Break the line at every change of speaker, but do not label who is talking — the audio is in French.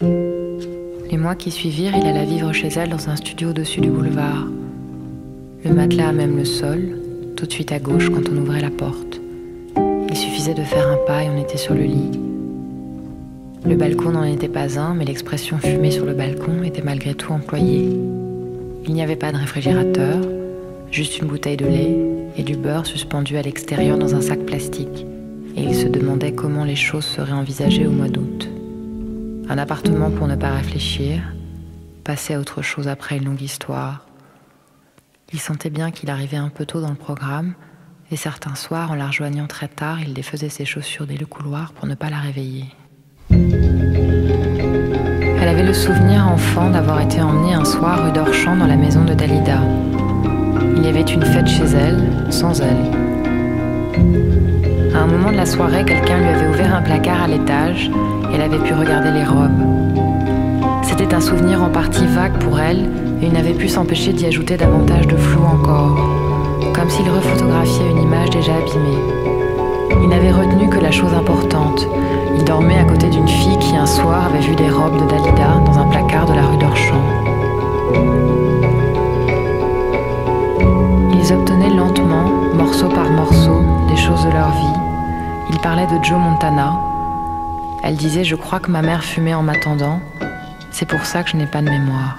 Les mois qui suivirent, il alla vivre chez elle dans un studio au-dessus du boulevard. Le matelas à même le sol, tout de suite à gauche quand on ouvrait la porte. Il suffisait de faire un pas et on était sur le lit. Le balcon n'en était pas un, mais l'expression fumée sur le balcon était malgré tout employée. Il n'y avait pas de réfrigérateur, juste une bouteille de lait et du beurre suspendu à l'extérieur dans un sac plastique. Et il se demandait comment les choses seraient envisagées au mois d'août. Un appartement pour ne pas réfléchir, passer à autre chose après une longue histoire. Il sentait bien qu'il arrivait un peu tôt dans le programme, et certains soirs, en la rejoignant très tard, il défaisait ses chaussures dès le couloir pour ne pas la réveiller. Elle avait le souvenir enfant d'avoir été emmenée un soir rue d'Orchamps dans la maison de Dalida. Il y avait une fête chez elle, sans elle. À un moment de la soirée, quelqu'un lui avait ouvert un placard à l'étage et elle avait pu regarder les robes. C'était un souvenir en partie vague pour elle et il n'avait pu s'empêcher d'y ajouter davantage de flou encore, comme s'il refotographiait une image déjà abîmée. Il n'avait retenu que la chose importante. Il dormait à côté d'une fille qui un soir avait vu les robes de Dalida dans un placard de la rue d'Orchamps. Ils obtenaient lentement, morceau par morceau, des choses de leur vie. Ils parlaient de Joe Montana. Elle disait « Je crois que ma mère fumait en m'attendant. C'est pour ça que je n'ai pas de mémoire. »